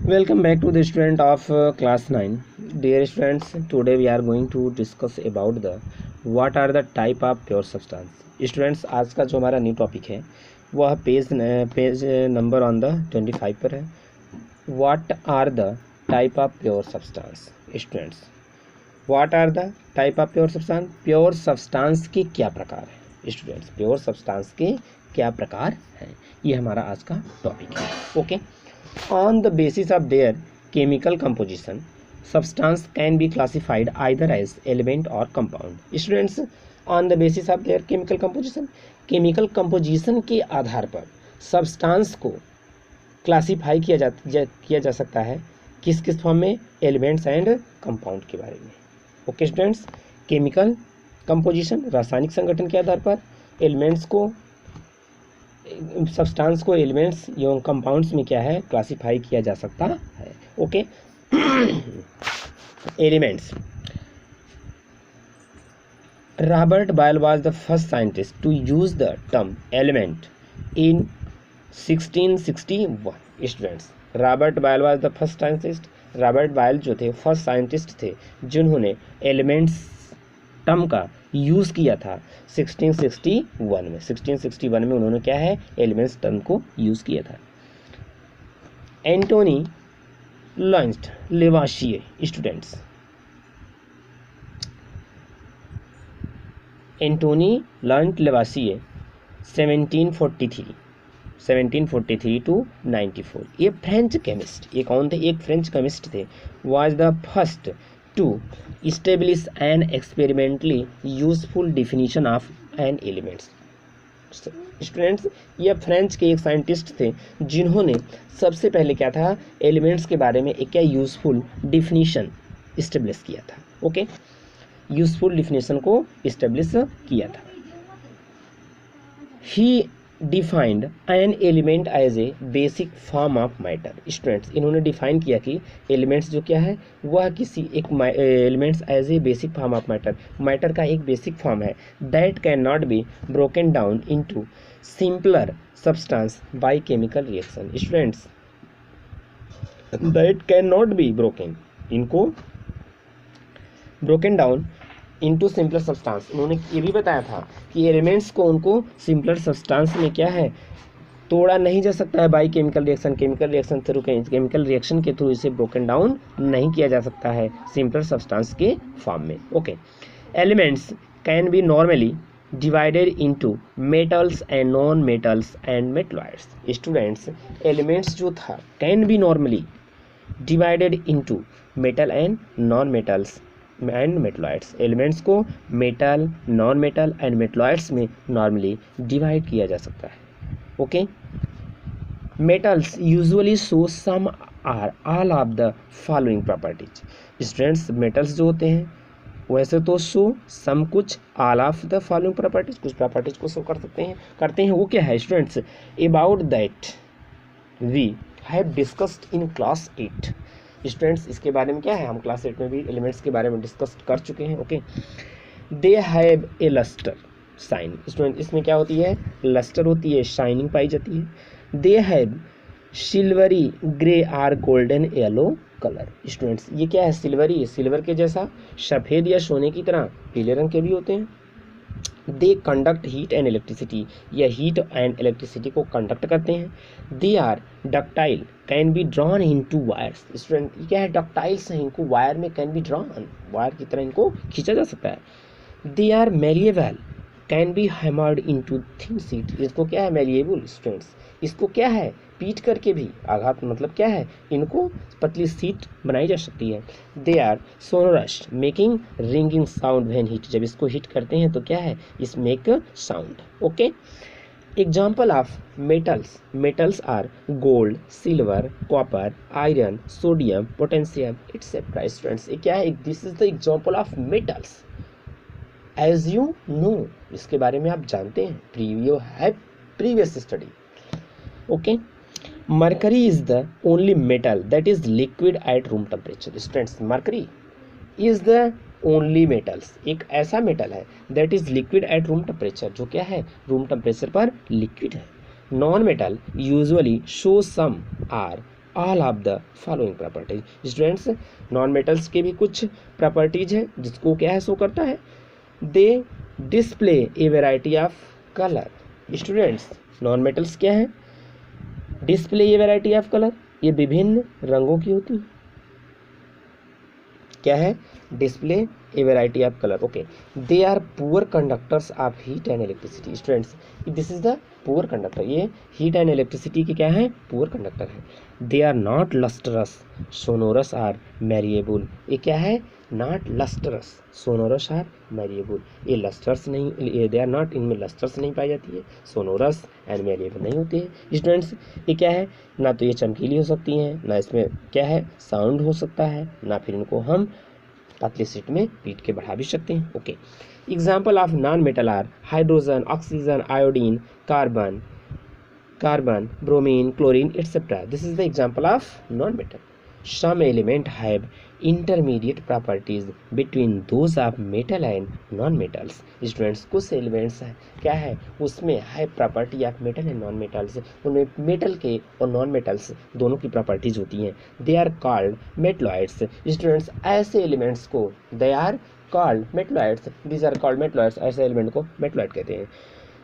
Welcome back to the student of class 9. Dear students, today we are going to discuss about the what are the type of pure substance. Students, आज का जो हमारा new topic है वह page number on the 25 पर है. What are the type of pure substance? Students, what are the type of pure substance? Pure substance के क्या प्रकार है स्टूडेंट्स? प्योर सब्सटेंस के क्या प्रकार हैं, ये हमारा आज का टॉपिक है. Okay. On the basis of their chemical composition, substance can be classified either as element or compound. Students, on the basis of their chemical composition, chemical composition के आधार पर substance को क्लासीफाई किया जा सकता है किस किस फॉर्म में? एलिमेंट्स एंड कंपाउंड के बारे में. ओके स्टूडेंट्स, केमिकल कंपोजिशन रासायनिक संगठन के आधार पर, एलिमेंट्स को सब्सटेंस को एलिमेंट्स एवं कंपाउंड्स में क्या है क्लासिफाई किया जा सकता है. Okay. Elements. Robert Boyle was the first scientist to use the term element in 1661. Students, Robert Boyle was the first scientist. Robert Boyle जो थे फर्स्ट साइंटिस्ट थे जिन्होंने एलिमेंट्स टर्म का यूज़ किया था 1661 में. 1661 में उन्होंने क्या है एलिमेंट्स टर्म को यूज़ किया था. Antoine Laurent Lavoisier. Students, Antoine Laurent Lavoisier 1743 to 94. ये फ्रेंच केमिस्ट, ये कौन थे? एक फ्रेंच केमिस्ट थे. Was the first to establish an experimentally useful definition of an elements. Students, ये फ्रेंच के एक साइंटिस्ट थे जिन्होंने सबसे पहले क्या था एलिमेंट्स के बारे में एक क्या यूजफुल डिफिनीशन इस्टेब्लिश किया था. ओके, यूजफुल डिफिनीशन को इस्टेब्लिश किया था. He defined an element as a basic form of matter. Students, इन्होंने डिफाइन किया कि एलिमेंट्स जो क्या है वह किसी एक elements as a basic form of matter, matter का एक बेसिक फॉर्म है. That can not be broken down into simpler substance by chemical reaction. Students, that can not be broken, इनको broken down into simpler substance. उन्होंने ये भी बताया था कि एलिमेंट्स को उनको सिंपलर सब्सटेंस में क्या है तोड़ा नहीं जा सकता है by chemical reaction. Chemical reaction के थ्रू इसे ब्रोकन डाउन नहीं किया जा सकता है सिंपलर सब्सटेंस के फॉर्म में. Okay. Elements can be normally divided into metals and non metals and metalloids. Students, elements जो था can be normally divided into metal and non metals and metalloids. Elements को metal, non metal and metalloids में normally divide किया जा सकता है. Okay. Metals usually show some are all of the following properties. Students, metals जो होते हैं वैसे तो शो सम कुछ all of the following properties, कुछ प्रॉपर्टीज को शो करते हैं. वो क्या है students? About that we have discussed in class 8. Students, इसके बारे में क्या है हम क्लास 8 में भी एलिमेंट्स के बारे में डिस्कस कर चुके हैं. Okay. They have a lustre shine. Student, इसमें क्या होती है? लस्टर होती है, शाइनिंग पाई जाती है. They have silvery grey or golden yellow colour. Students, ये क्या है? सिल्वरी, सिल्वर के जैसा, सफ़ेद या सोने की तरह पीले रंग के भी होते हैं. They conduct heat and electricity, या हीट एंड इलेक्ट्रिसिटी को कंडक्ट करते हैं. They are ductile, can be drawn into wires. Student, ये क्या है? डक्टाइल्स हैं, इनको वायर में कैन बी ड्रॉन, वायर की तरह इनको खींचा जा सकता है. They are malleable, can be hammered into thin sheet. इसको क्या है? मेलिएबल. स्टूडेंट्स, इसको क्या है? पीट करके भी आघात, मतलब क्या है? इनको पतली सीट बनाई जा सकती है. They are sonorous, making ringing sound when heat. जब इसको हीट करते हैं तो क्या है? Is make sound. Okay. Example of metals. Metals are gold, silver, copper, iron, sodium, potassium etcetera. Students, ये क्या है? This is the example of metals. As you know, इसके बारे में आप जानते हैं, you have previous study. Okay. Mercury is the only metal that is liquid at room temperature. Students, mercury is the only metals, एक ऐसा metal है that is liquid at room temperature, जो क्या है? रूम टेम्परेचर पर liquid है. Non metal usually show some are all of the following properties. Students non metals के भी कुछ प्रॉपर्टीज है जिसको क्या है शो करता है, they display a variety of colour. Students non metals क्या है, display a variety of colour, ये विभिन्न रंगों की होती है, क्या है, display a variety of colour. Okay, they are poor conductors of heat and electricity. Students this is the poor conductor, ये हीट एंड इलेक्ट्रिसिटी की क्या है, पुअर कंडक्टर है। They are not lustrous, sonorous or malleable. ये क्या है, not lustrous, sonorous or malleable. ये lustrous नहीं, दे आर नॉट, इनमें लस्टर्स नहीं पाई जाती है, सोनोरस एंड मैरिएबल नहीं होती है। स्टूडेंट्स ये क्या है, ना तो ये चमकीली हो सकती हैं, ना इसमें क्या है साउंड हो सकता है, ना फिर इनको हम पतले सीट में पीट के बढ़ा भी सकते हैं। Okay, example of non metal are hydrogen, oxygen, iodine, carbon, bromine, chlorine etcetera. This is the example of non metal. Some element have intermediate properties between those of metal and non-metals। Students कुछ elements है क्या है, उसमें है property of metal and non metals, उनमें metal के और non metals दोनों की प्रॉपर्टीज होती हैं। They are called metalloids. Students ऐसे एलिमेंट्स को they are called metalloids, these are called metalloids, ऐसे एलिमेंट को मेटलॉइड कहते हैं।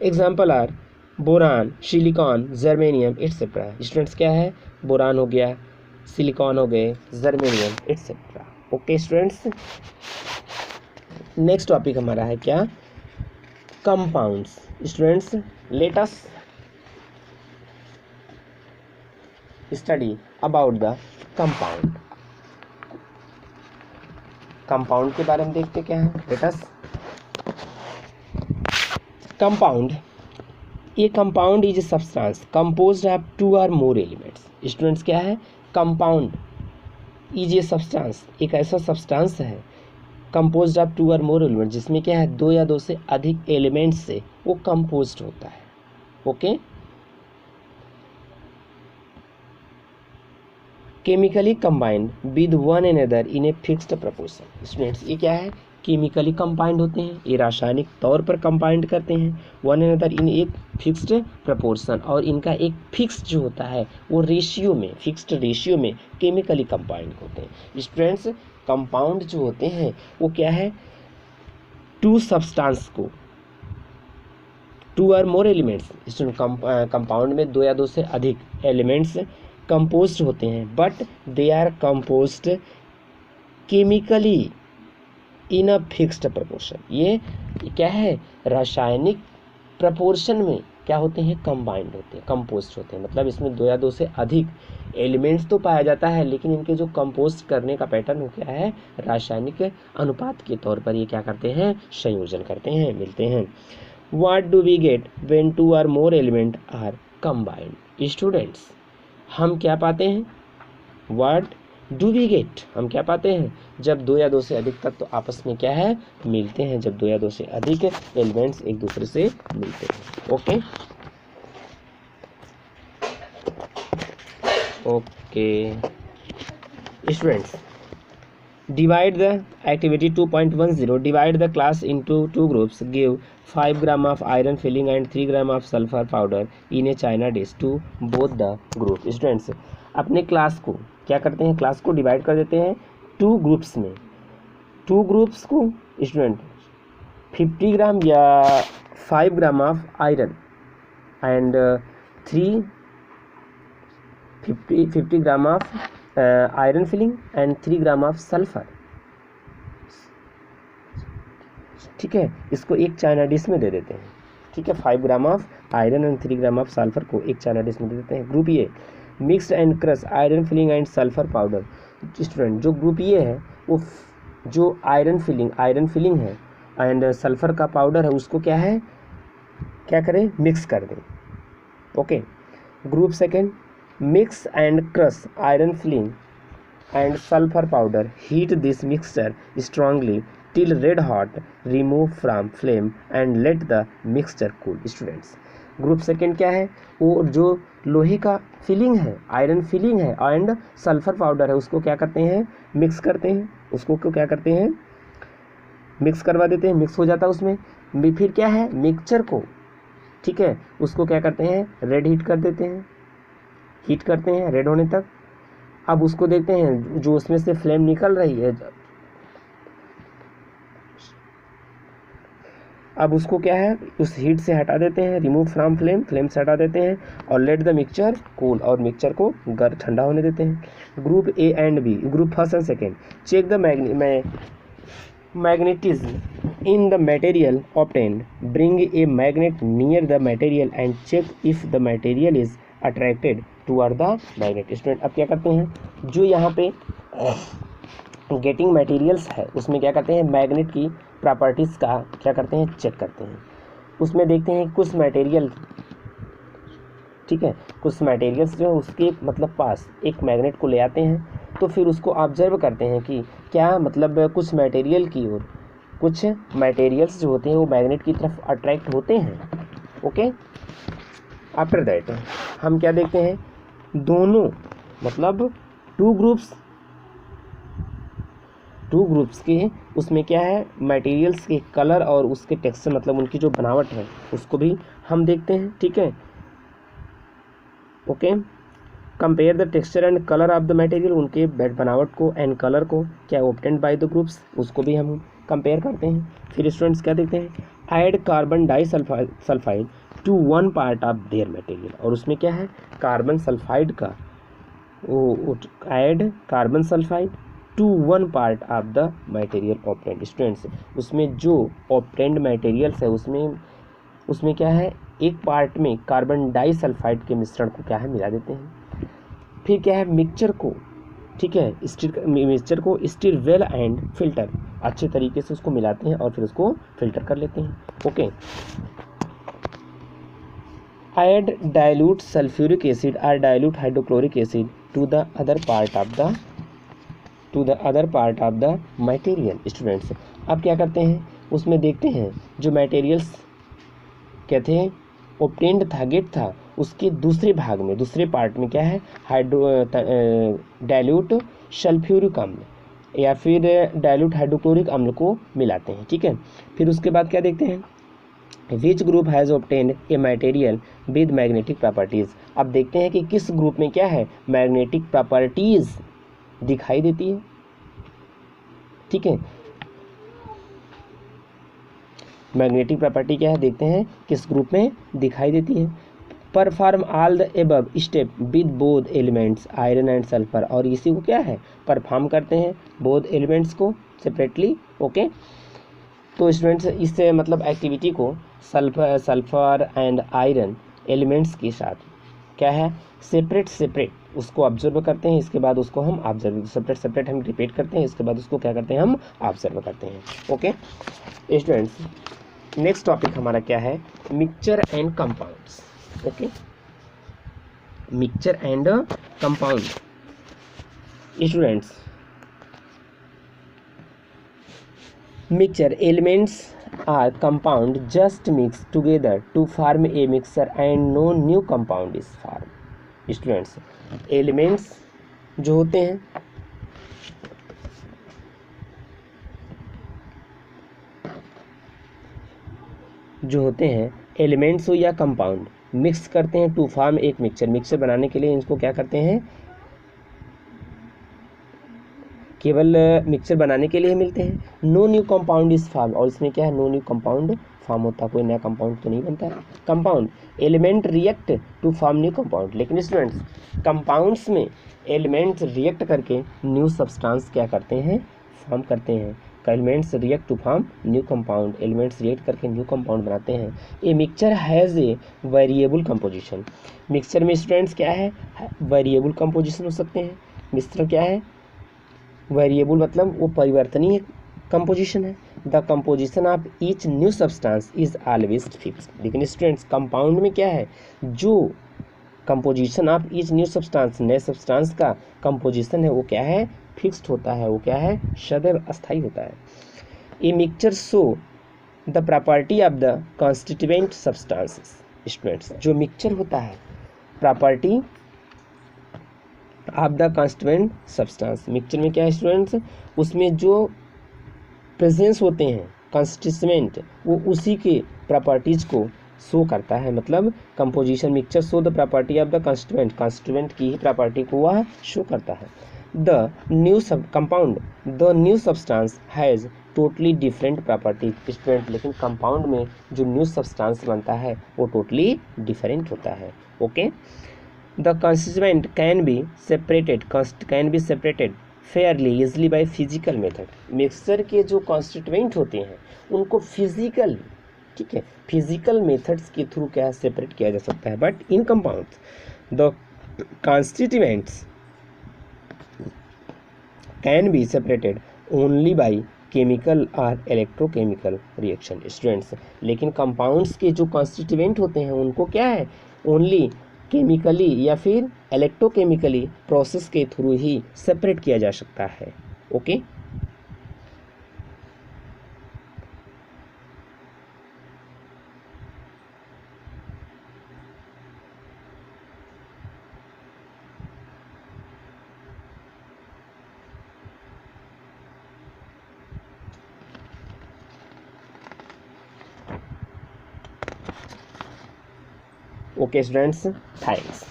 Example are boron, silicon, germanium etcetera. Students क्या है, बोरान हो गया, सिलिकॉन हो गए, germanium etcetera. Okay students, next topic हमारा है क्या, compounds. Students let us study about the compound. Compound के बारे में देखते क्या है, लेट अस कंपाउंड। ये compound is a substance composed of 2 or more elements. Students क्या है, कंपाउंड इज ए सब्सटेंस, एक ऐसा सब्सटेंस है composed of 2 or more element, जिसमें क्या है 2 या 2 से अधिक एलिमेंट्स से वो कंपोज्ड होता है। Okay, chemically combined with one another in a fixed proportion. Students ये क्या है, केमिकली कंबाइंड होते हैं, ये रासायनिक तौर पर कंबाइंड करते हैं वन अनदर इन एक फिक्स्ड प्रपोर्शन, और इनका एक फिक्स्ड जो होता है वो रेशियो में, फिक्स्ड रेशियो में केमिकली कंबाइंड होते हैं। स्टूडेंट्स कंपाउंड जो होते हैं वो क्या है, 2 सब्सटेंस को 2 or more elements, student compound में 2 या 2 से अधिक एलिमेंट्स कंपोज्ड होते हैं, but they are composed chemically in a fixed proportion. ये क्या है, रासायनिक प्रपोर्शन में क्या होते हैं, कंबाइंड होते हैं, कंपोज्ड होते हैं। मतलब इसमें 2 या 2 से अधिक एलिमेंट्स तो पाया जाता है, लेकिन इनके जो कंपोज करने का पैटर्न हो क्या है, रासायनिक अनुपात के तौर पर ये क्या करते हैं, संयोजन करते हैं, मिलते हैं। What do we get when 2 or more element are combined. Students हम क्या पाते हैं, व्हाट डू वी गेट, हम क्या पाते हैं, जब 2 या 2 से अधिक तत्व तो आपस में क्या है, मिलते हैं, जब 2 या 2 से अधिक एलिमेंट्स एक दूसरे से मिलते हैं। Okay okay students, divide the activity 2.10, divide the class into 2 groups, give 5 gram of iron filling and 3 gram of sulfur powder in a china dish to both the group। Students अपने class को क्या करते हैं, class को divide कर देते हैं 2 groups में, 2 ग्रुप्स को स्टूडेंट 50 ग्राम या 5 gram of iron and 50 gram of iron filling and 3 gram of sulphur. ठीक है, इसको एक चाइना डिश में दे देते हैं। ठीक है, 5 gram of iron and 3 gram of sulphur को एक चाइना डिश में दे देते हैं। Group A mix and crush iron filling and sulphur powder. Student जो ग्रुप ए है वो जो आयरन फिलिंग है एंड सल्फर का पाउडर है उसको क्या है, क्या करें, मिक्स कर दें। Okay, group second mix and crush iron filling and sulphur powder, heat this mixture strongly till red hot, remove from flame and let the mixture cool। Students group second क्या है, वो जो लोहे का फिलिंग है, iron filling है and sulphur powder है, उसको क्या करते हैं, मिक्स करते हैं, उसको क्या करते हैं, मिक्स करवा देते हैं, मिक्स हो जाता है उसमें। फिर क्या है, मिक्सचर को ठीक है उसको क्या करते हैं, रेड हीट कर देते हैं, हीट करते हैं रेड होने तक, अब उसको देखते हैं जो उसमें से फ्लेम निकल रही है, अब उसको क्या है उस हीट से हटा देते हैं, रिमूव फ्रॉम फ्लेम, फ्लेम से हटा देते हैं और लेट द मिक्सचर कूल, और मिक्सचर को ठंडा होने देते हैं। Group A and B, group first and second, check the magnetism in the material obtained, bring a magnet near the material and check if the material is attracted toward the magnet। Student अब क्या करते हैं, जो यहाँ पे getting materials है उसमें क्या करते हैं, मैग्नेट की प्रॉपर्टीज़ का क्या करते हैं, चेक करते हैं। उसमें देखते हैं कुछ मटेरियल, ठीक है, कुछ मटेरियल्स जो है उसके मतलब पास एक मैग्नेट को ले आते हैं, तो फिर उसको ऑब्जर्व करते हैं कि क्या मतलब कुछ मटेरियल की ओर, कुछ मटेरियल्स जो होते हैं वो मैग्नेट की तरफ अट्रैक्ट होते हैं। ओके, आफ्टर दैट हम क्या देखते हैं, दोनों मतलब टू ग्रुप्स के उसमें क्या है, मटेरियल्स के कलर और उसके टेक्सचर मतलब उनकी जो बनावट है उसको भी हम देखते हैं। ठीक है, okay, compare the texture and colour of the material, उनके बनावट को एंड कलर को क्या ऑब्टेन्ड बाय द ग्रुप्स, उसको भी हम कंपेयर करते हैं। फिर स्टूडेंट्स क्या देखते हैं, add carbon disulphide to one part of their material, और उसमें क्या है कार्बन सल्फाइड का वो add carbon sulphide to one part of the material obtained. Students उसमें जो ऑब्टेन्ड मटेरियल्स है उसमें क्या है, एक पार्ट में कार्बन डाइसल्फाइड के मिश्रण को क्या है मिला देते हैं। फिर क्या है, मिक्सचर को, ठीक है, मिक्सचर को स्टीर वेल एंड फिल्टर, अच्छे तरीके से उसको मिलाते हैं और फिर उसको फिल्टर कर लेते हैं। Okay, add dilute sulphuric acid और dilute hydrochloric acid to the other part of the material. Students अब क्या करते हैं, उसमें देखते हैं जो मटेरियल्स क्या थे, ऑब्टेन्ड था, गेट था, उसके दूसरे भाग में, दूसरे पार्ट में क्या है, डाइल्यूट सल्फ्यूरिक अम्ल या फिर डाइल्यूट हाइड्रोक्लोरिक अम्ल को मिलाते हैं। ठीक है, फिर उसके बाद क्या देखते हैं, which group has obtained a material with magnetic properties. अब देखते हैं कि किस ग्रुप में क्या है, मैग्नेटिक प्रॉपर्टीज़ दिखाई देती है। ठीक है, मैग्नेटिक प्रॉपर्टी क्या है देखते हैं किस ग्रुप में दिखाई देती है। Perform all the above step with both elements iron and sulphur, और इसी को क्या है परफॉर्म करते हैं बोथ एलिमेंट्स को सेपरेटली। ओके, तो स्टूडेंट्स इससे मतलब एक्टिविटी को सल्फर एंड आयरन एलिमेंट्स के साथ क्या है सेपरेट उसको ऑब्जर्व करते हैं, इसके बाद उसको हम ऑब्जर्व सेपरेट हम रिपीट करते हैं, इसके बाद उसको क्या करते हैं हम ऑब्जर्व करते हैं। ओके स्टूडेंट्स, नेक्स्ट टॉपिक हमारा क्या है, mixture and compounds. Okay, mixture and compound. Students mixture elements are compound just mix together to form a mixture and no new compound is form. Students elements जो होते हैं elements हो या compound mix करते हैं टू फॉर्म एक mixture बनाने के लिए इनको क्या करते हैं, केवल मिक्सचर बनाने के लिए मिलते हैं। No new compound is form, और इसमें क्या है नो न्यू कंपाउंड फॉर्म होता है, कोई नया कंपाउंड तो नहीं बनता है। Compound element react to form new compound, लेकिन स्टूडेंट्स कंपाउंड्स में एलिमेंट्स रिएक्ट करके न्यू सब्सटेंस क्या करते हैं फॉर्म करते हैं। Elements react to form new compound, elements react करके न्यू कंपाउंड बनाते हैं। A mixture has a variable composition, mixture में स्टूडेंट्स क्या है वेरिएबल कंपोजिशन हो सकते हैं। मिक्सचर क्या है वेरिएबल मतलब वो परिवर्तनीय कंपोजिशन है। The composition of each new substance is always fixed, लेकिन स्टूडेंट्स कंपाउंड में क्या है जो composition of each new substance नए सब्सटेंस का कंपोजिशन है वो क्या है फिक्स्ड होता है, वो क्या है सदैव अस्थायी होता है। A mixture show the property of the constituent substances. Students जो मिक्सचर होता है property of the constituent substance, mixture में क्या है स्टूडेंट्स उसमें जो प्रेजेंस होते हैं कॉन्स्टिट्यूएंट वो उसी के प्रॉपर्टीज़ को शो करता है, मतलब composition mixture show the property of the constituent, constituent की ही प्रॉपर्टी को वह शो करता है। द न्यू सब compound, the new substance has totally different property student, लेकिन कंपाउंड में जो न्यू सब्सटेंस बनता है वो टोटली डिफरेंट होता है। Okay, the constituent can be separated Fairlie easily by physical method. Mixture के जो कॉन्स्टिट्यूएंट होते हैं उनको फिजिकल, ठीक है, फिजिकल मेथड्स के थ्रू क्या सेपरेट किया जा सकता है, but in compounds the constituents can be separated only by chemical और इलेक्ट्रोकेमिकल रिएक्शन स्टूडेंट्स, लेकिन कंपाउंड्स के जो कॉन्स्टिट्यूएंट होते हैं उनको क्या है, ओनली केमिकली या फिर इलेक्ट्रोकेमिकली प्रोसेस के थ्रू ही सेपरेट किया जा सकता है। Okay, okay students, thanks.